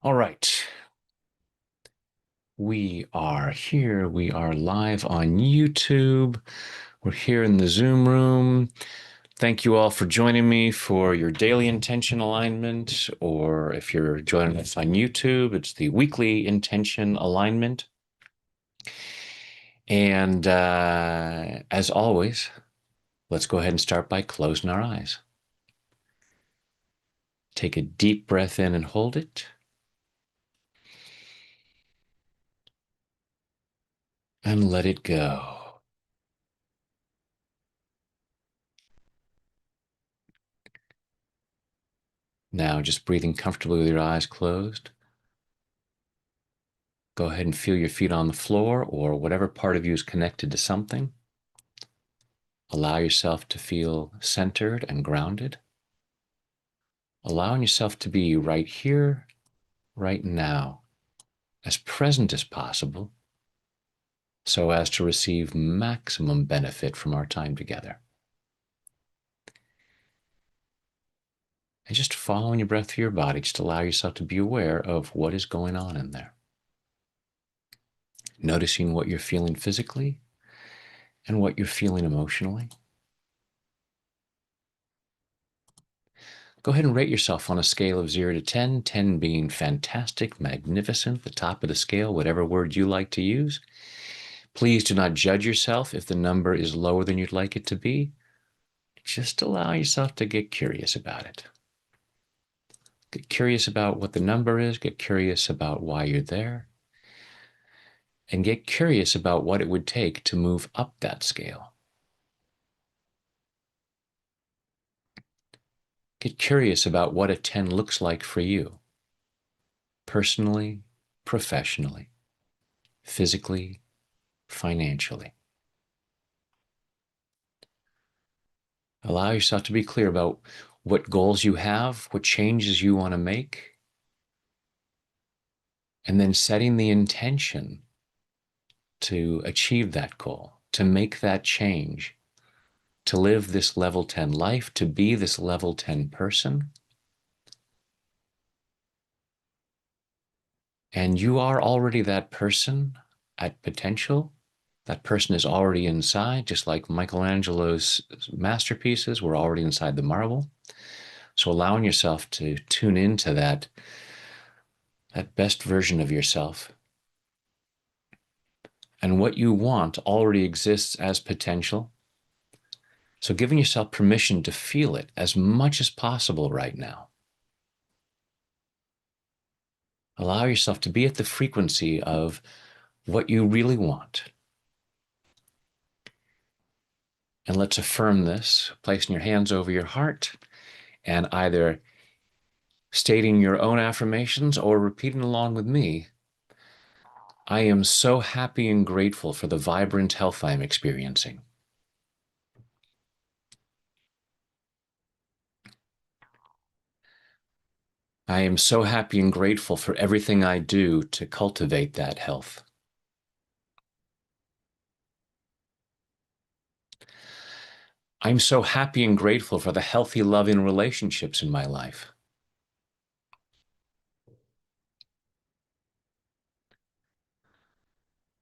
All right. We are here. We are live on YouTube. We're here in the Zoom room. Thank you all for joining me for your daily intention alignment, or if you're joining us on YouTube, it's the weekly intention alignment. And as always, let's go ahead and start by closing our eyes. Take a deep breath in and hold it. And let it go. Now, just breathing comfortably with your eyes closed. Go ahead and feel your feet on the floor or whatever part of you is connected to something. Allow yourself to feel centered and grounded. Allowing yourself to be right here, right now, as present as possible, so as to receive maximum benefit from our time together. And just following your breath through your body, just allow yourself to be aware of what is going on in there. Noticing what you're feeling physically and what you're feeling emotionally. Go ahead and rate yourself on a scale of 0 to 10, 10 being fantastic, magnificent, the top of the scale, whatever word you like to use. Please do not judge yourself if the number is lower than you'd like it to be. Just allow yourself to get curious about it. Get curious about what the number is, get curious about why you're there, and get curious about what it would take to move up that scale. Get curious about what a 10 looks like for you, personally, professionally, physically, financially. Allow yourself to be clear about what goals you have, what changes you want to make, and then setting the intention to achieve that goal, to make that change, to live this level 10 life, to be this level 10 person. And you are already that person at potential. That person is already inside, just like Michelangelo's masterpieces were already inside the marble. So allowing yourself to tune into that best version of yourself. And what you want already exists as potential. So giving yourself permission to feel it as much as possible right now. Allow yourself to be at the frequency of what you really want. And let's affirm this, placing your hands over your heart and either stating your own affirmations or repeating along with me. I am so happy and grateful for the vibrant health I'm experiencing. I am so happy and grateful for everything I do to cultivate that health. I'm so happy and grateful for the healthy, loving relationships in my life.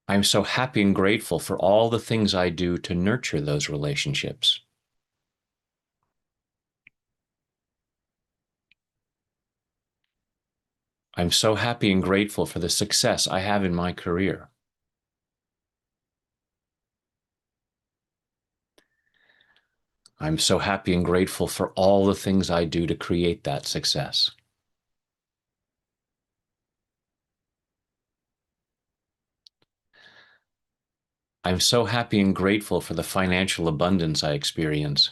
I'm so happy and grateful for all the things I do to nurture those relationships. I'm so happy and grateful for the success I have in my career. I'm so happy and grateful for all the things I do to create that success. I'm so happy and grateful for the financial abundance I experience.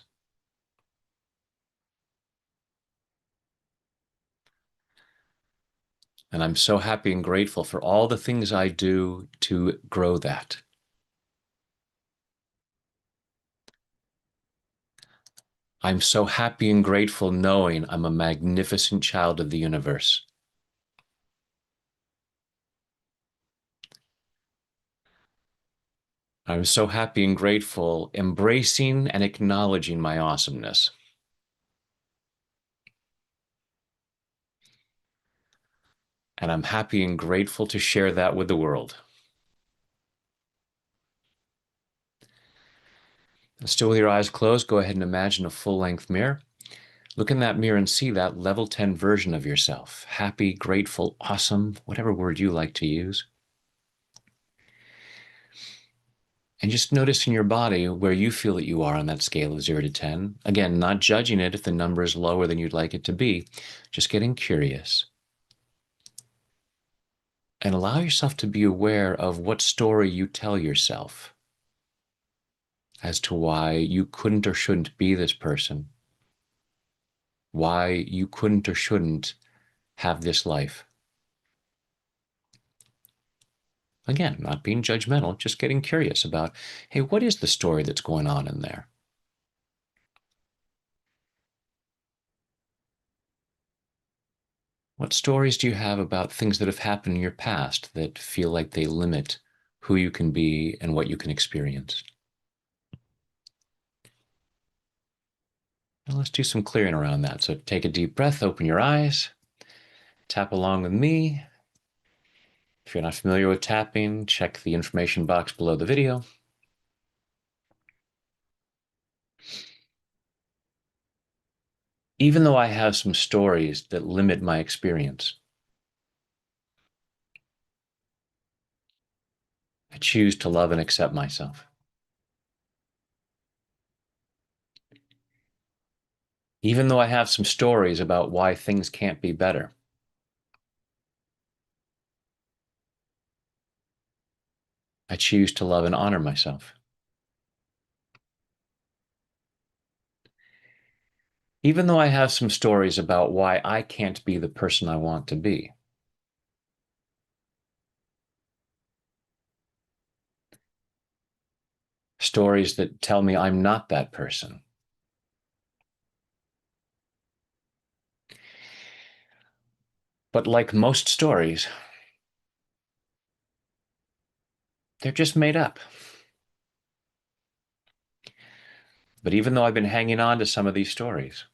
And I'm so happy and grateful for all the things I do to grow that. I'm so happy and grateful knowing I'm a magnificent child of the universe. I'm so happy and grateful, embracing and acknowledging my awesomeness. And I'm happy and grateful to share that with the world. Still with your eyes closed, go ahead and imagine a full-length mirror. Look in that mirror and see that level 10 version of yourself. Happy, grateful, awesome, whatever word you like to use. And just notice in your body where you feel that you are on that scale of 0 to 10. Again, not judging it if the number is lower than you'd like it to be, just getting curious. And allow yourself to be aware of what story you tell yourself as to why you couldn't or shouldn't be this person, why you couldn't or shouldn't have this life. Again, not being judgmental, just getting curious about, hey, what is the story that's going on in there? What stories do you have about things that have happened in your past that feel like they limit who you can be and what you can experience? Now let's do some clearing around that. So take a deep breath, open your eyes, tap along with me. If you're not familiar with tapping, check the information box below the video. Even though I have some stories that limit my experience, I choose to love and accept myself. Even though I have some stories about why things can't be better, I choose to love and honor myself. Even though I have some stories about why I can't be the person I want to be, stories that tell me I'm not that person, but like most stories, they're just made up. But even though I've been hanging on to some of these stories,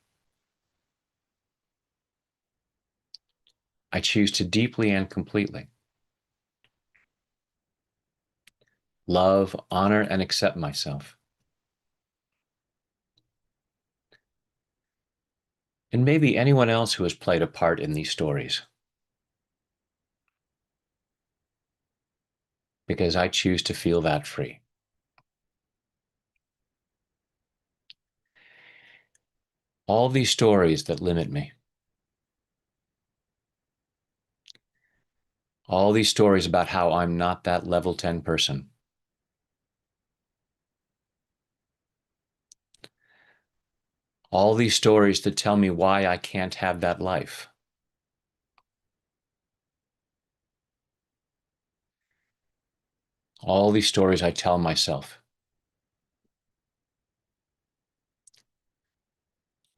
I choose to deeply and completely love, honor, and accept myself. And maybe anyone else who has played a part in these stories, because I choose to feel that free. All these stories that limit me, all these stories about how I'm not that level 10 person, all these stories that tell me why I can't have that life, all these stories I tell myself,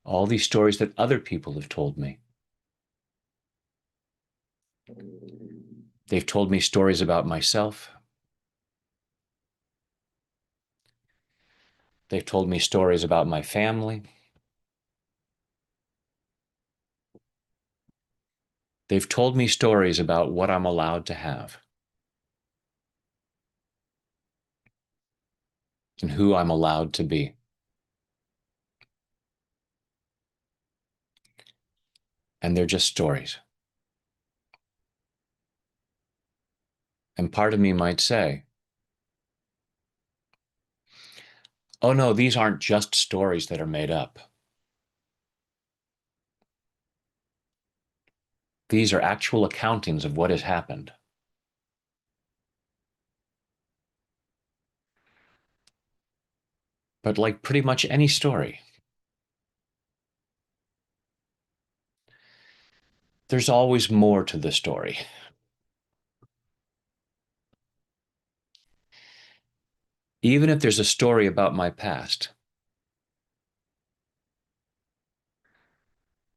all these stories that other people have told me. They've told me stories about myself. They've told me stories about my family. They've told me stories about what I'm allowed to have and who I'm allowed to be. And they're just stories. And part of me might say, oh no, these aren't just stories that are made up. These are actual accountings of what has happened. But like pretty much any story, there's always more to the story. Even if there's a story about my past,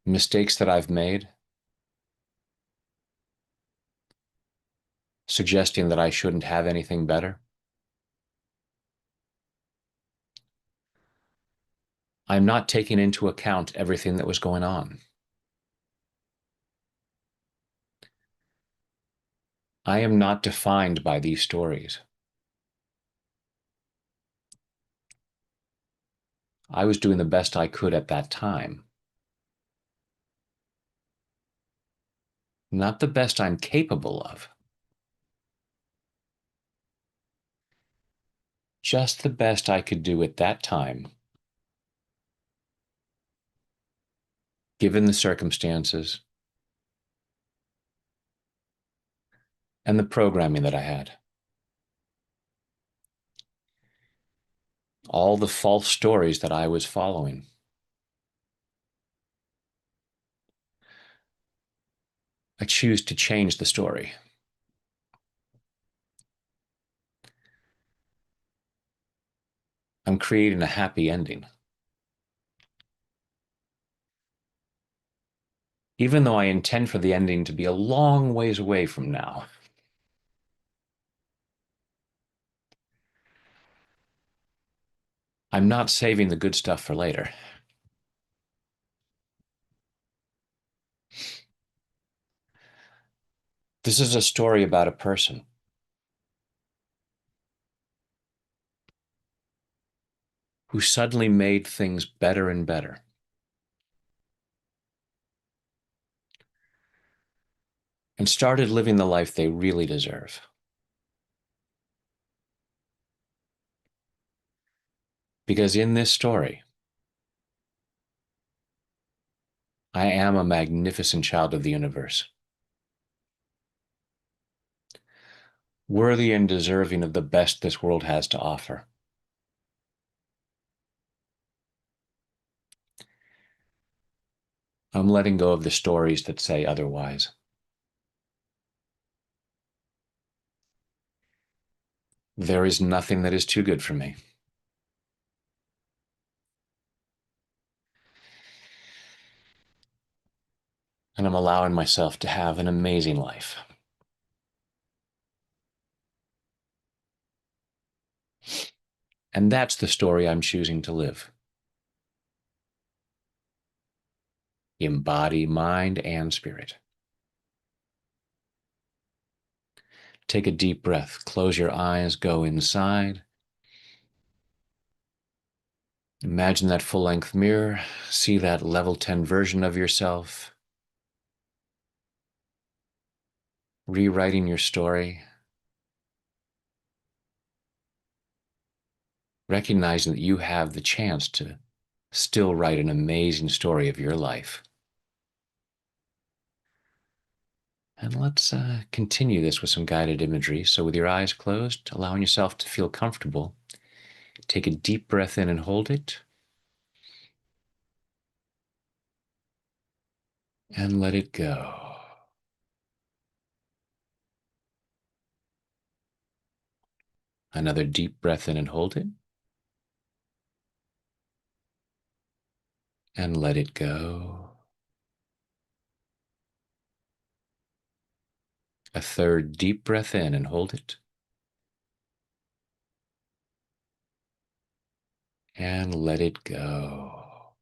mistakes that I've made, suggesting that I shouldn't have anything better, I'm not taking into account everything that was going on. I am not defined by these stories. I was doing the best I could at that time. Not the best I'm capable of, just the best I could do at that time, given the circumstances and the programming that I had. All the false stories that I was following. I choose to change the story. I'm creating a happy ending. Even though I intend for the ending to be a long ways away from now. I'm not saving the good stuff for later. This is a story about a person who suddenly made things better and better and started living the life they really deserve. Because in this story, I am a magnificent child of the universe, worthy and deserving of the best this world has to offer. I'm letting go of the stories that say otherwise. There is nothing that is too good for me. And I'm allowing myself to have an amazing life. And that's the story I'm choosing to live. In body, mind, and spirit. Take a deep breath. Close your eyes. Go inside. Imagine that full-length mirror. See that level 10 version of yourself. Rewriting your story. Recognizing that you have the chance to still write an amazing story of your life. And let's continue this with some guided imagery. So with your eyes closed, allowing yourself to feel comfortable, take a deep breath in and hold it. And let it go. Another deep breath in and hold it. And let it go. A third deep breath in and hold it. And let it go.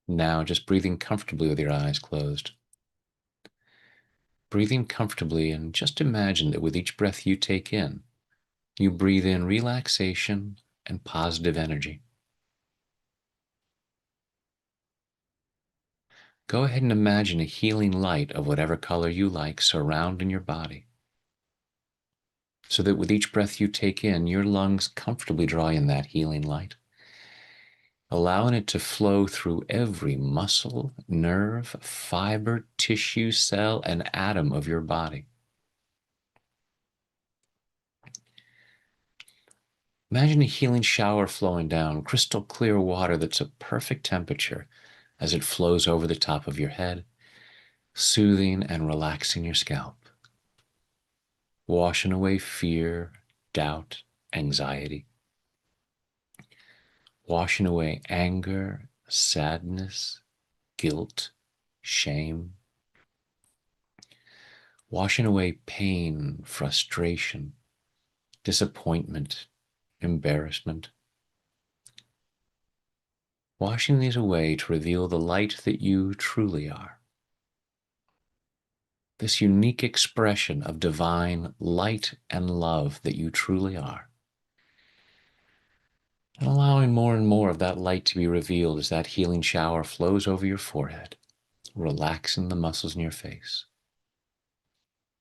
Now just breathing comfortably with your eyes closed. Breathing comfortably, and just imagine that with each breath you take in, you breathe in relaxation and positive energy. Go ahead and imagine a healing light of whatever color you like surrounding your body, so that with each breath you take in, your lungs comfortably draw in that healing light, allowing it to flow through every muscle, nerve, fiber, tissue, cell, and atom of your body. Imagine a healing shower flowing down, crystal clear water that's a perfect temperature as it flows over the top of your head, soothing and relaxing your scalp, washing away fear, doubt, anxiety, washing away anger, sadness, guilt, shame, washing away pain, frustration, disappointment, embarrassment, washing these away to reveal the light that you truly are. this unique expression of divine light and love that you truly are. And allowing more and more of that light to be revealed as that healing shower flows over your forehead, relaxing the muscles in your face,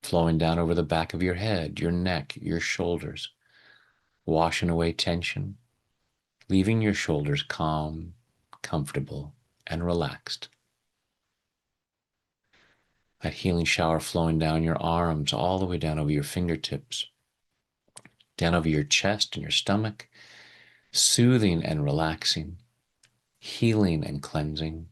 flowing down over the back of your head, your neck, your shoulders, washing away tension, leaving your shoulders calm, comfortable, and relaxed. That healing shower flowing down your arms, all the way down over your fingertips, down over your chest and your stomach, soothing and relaxing, healing and cleansing,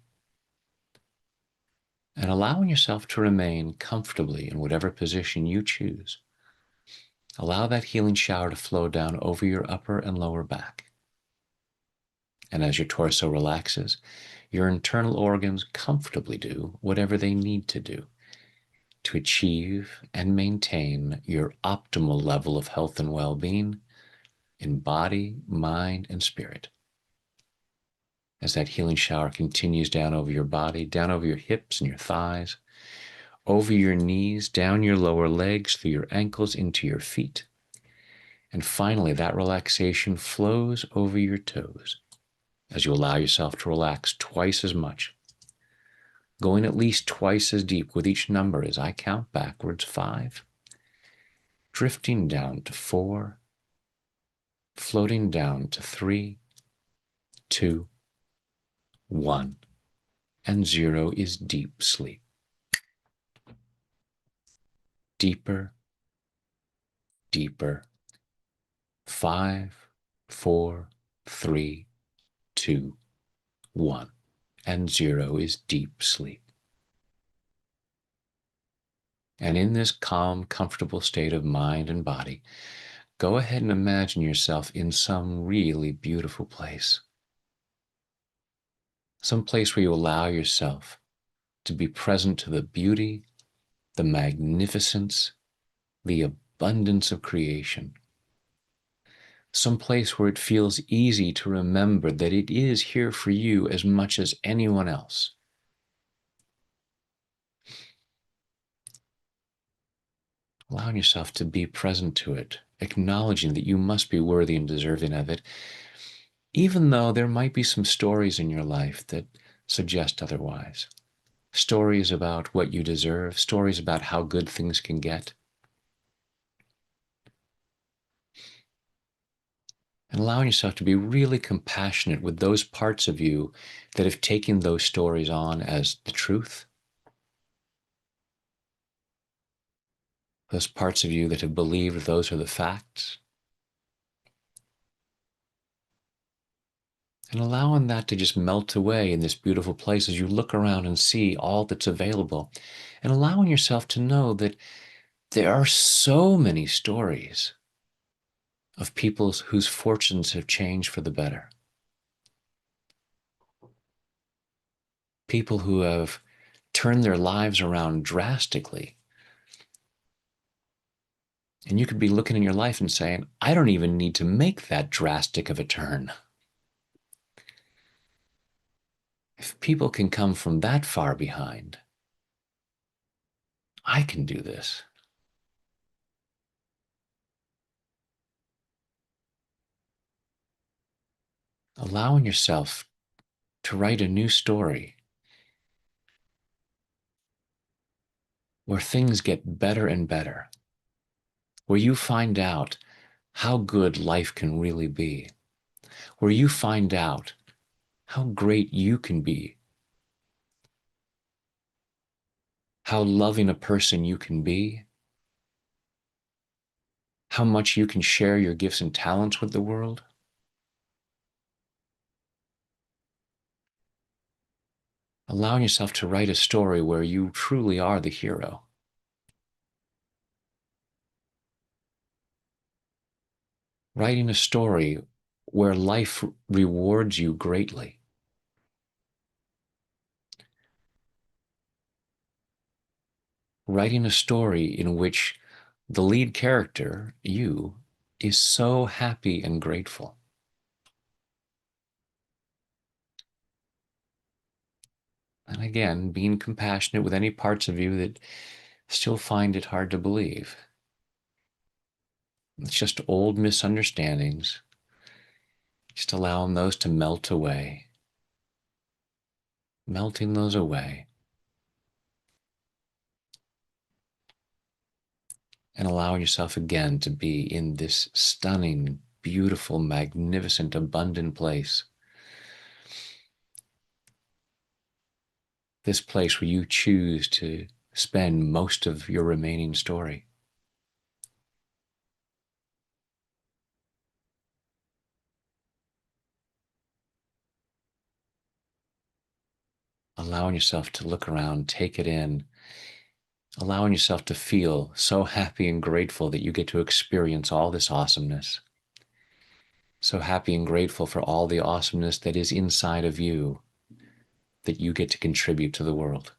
and allowing yourself to remain comfortably in whatever position you choose. Allow that healing shower to flow down over your upper and lower back. And as your torso relaxes, your internal organs comfortably do whatever they need to do to achieve and maintain your optimal level of health and well-being in body, mind, and spirit. As that healing shower continues down over your body, down over your hips and your thighs, over your knees, down your lower legs, through your ankles, into your feet. And finally, that relaxation flows over your toes as you allow yourself to relax twice as much, going at least twice as deep with each number as I count backwards: 5, drifting down to 4, floating down to 3, 2, 1, and 0 is deep sleep. Deeper, deeper. 5, 4, 3, 2, 1, and 0 is deep sleep. And in this calm, comfortable state of mind and body, go ahead and imagine yourself in some really beautiful place. Some place where you allow yourself to be present to the beauty, the magnificence, the abundance of creation. Some place where it feels easy to remember that it is here for you as much as anyone else. Allowing yourself to be present to it, acknowledging that you must be worthy and deserving of it, even though there might be some stories in your life that suggest otherwise. Stories about what you deserve, stories about how good things can get. And allowing yourself to be really compassionate with those parts of you that have taken those stories on as the truth. Those parts of you that have believed those are the facts. And allowing that to just melt away in this beautiful place as you look around and see all that's available. And allowing yourself to know that there are so many stories of people whose fortunes have changed for the better. People who have turned their lives around drastically. And you could be looking in your life and saying, I don't even need to make that drastic of a turn. If people can come from that far behind, I can do this. Allowing yourself to write a new story where things get better and better, where you find out how good life can really be, where you find out how great you can be, how loving a person you can be, how much you can share your gifts and talents with the world. Allowing yourself to write a story where you truly are the hero. Writing a story where life rewards you greatly. Writing a story in which the lead character, you, is so happy and grateful. And again, being compassionate with any parts of you that still find it hard to believe. It's just old misunderstandings, just allowing those to melt away, melting those away, and allowing yourself again to be in this stunning, beautiful, magnificent, abundant place. This place where you choose to spend most of your remaining story. Allowing yourself to look around, take it in, allowing yourself to feel so happy and grateful that you get to experience all this awesomeness. So happy and grateful for all the awesomeness that is inside of you that you get to contribute to the world.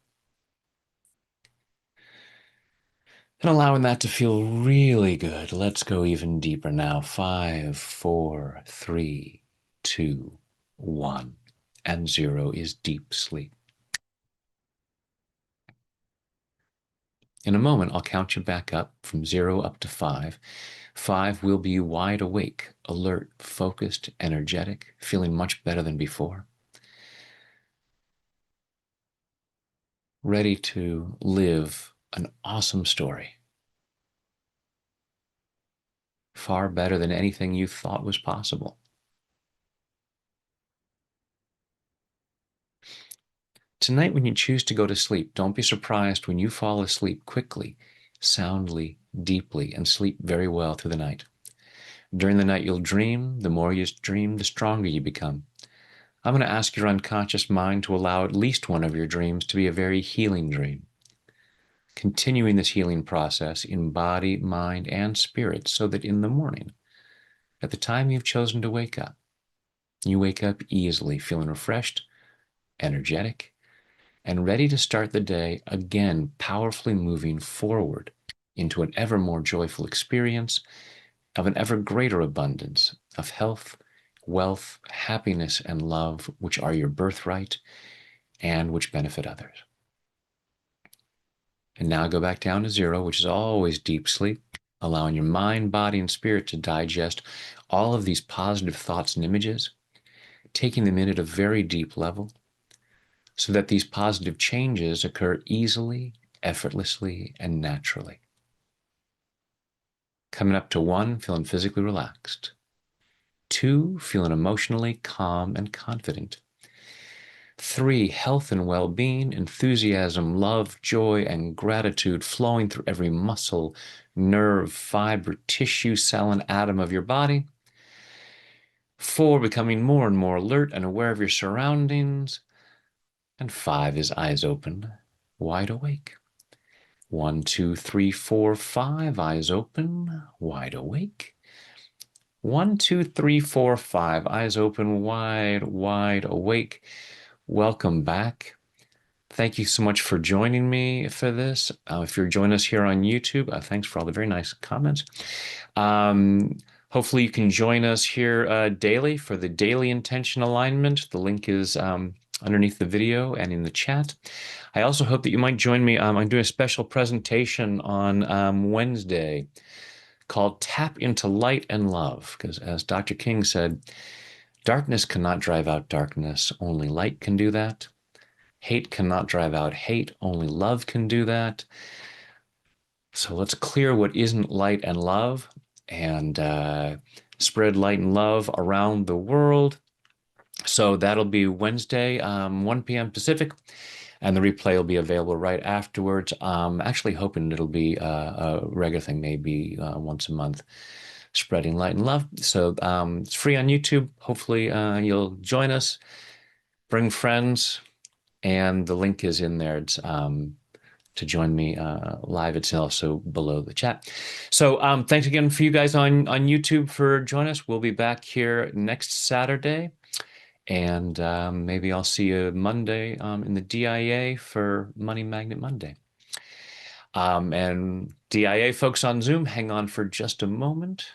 And allowing that to feel really good. Let's go even deeper now. 5, 4, 3, 2, 1. And 0 is deep sleep. In a moment, I'll count you back up from 0 up to 5. 5 will be wide awake, alert, focused, energetic, feeling much better than before. Ready to live an awesome story. Far better than anything you thought was possible. Tonight, when you choose to go to sleep, don't be surprised when you fall asleep quickly, soundly, deeply, and sleep very well through the night. During the night, you'll dream. The more you dream, the stronger you become. I'm going to ask your unconscious mind to allow at least one of your dreams to be a very healing dream. Continuing this healing process in body, mind, and spirit so that in the morning, at the time you've chosen to wake up, you wake up easily, feeling refreshed, energetic, and ready to start the day again, powerfully moving forward into an ever more joyful experience of an ever greater abundance of health, wealth, happiness, and love, which are your birthright and which benefit others. And now go back down to 0, which is always deep sleep, allowing your mind, body, and spirit to digest all of these positive thoughts and images, taking them in at a very deep level, so that these positive changes occur easily, effortlessly, and naturally. Coming up to 1, feeling physically relaxed. 2, feeling emotionally calm and confident. 3, health and well-being, enthusiasm, love, joy, and gratitude flowing through every muscle, nerve, fiber, tissue, cell, and atom of your body. 4, becoming more and more alert and aware of your surroundings. And 5 is eyes open, wide awake. 1, 2, 3, 4, 5, eyes open, wide awake. 1, 2, 3, 4, 5, eyes open, wide awake. Welcome back. Thank you so much for joining me for this. If you're joining us here on YouTube, thanks for all the very nice comments. Hopefully you can join us here daily for the daily intention alignment. The link is underneath the video and in the chat. I also hope that you might join me. I'm doing a special presentation on Wednesday called Tap into Light and Love, because as Dr. King said, darkness cannot drive out darkness. Only light can do that. Hate cannot drive out hate. Only love can do that. So let's clear what isn't light and love and spread light and love around the world. So that'll be Wednesday, 1 p.m. Pacific, and the replay will be available right afterwards. Actually hoping it'll be a regular thing, maybe once a month, spreading light and love. So it's free on YouTube. Hopefully you'll join us, bring friends, and the link is in there. It's to join me live. It's also below the chat. So thanks again for you guys on YouTube for joining us. We'll be back here next Saturday. And maybe I'll see you Monday in the DIA for Money Magnet Monday. And DIA folks on Zoom, hang on for just a moment.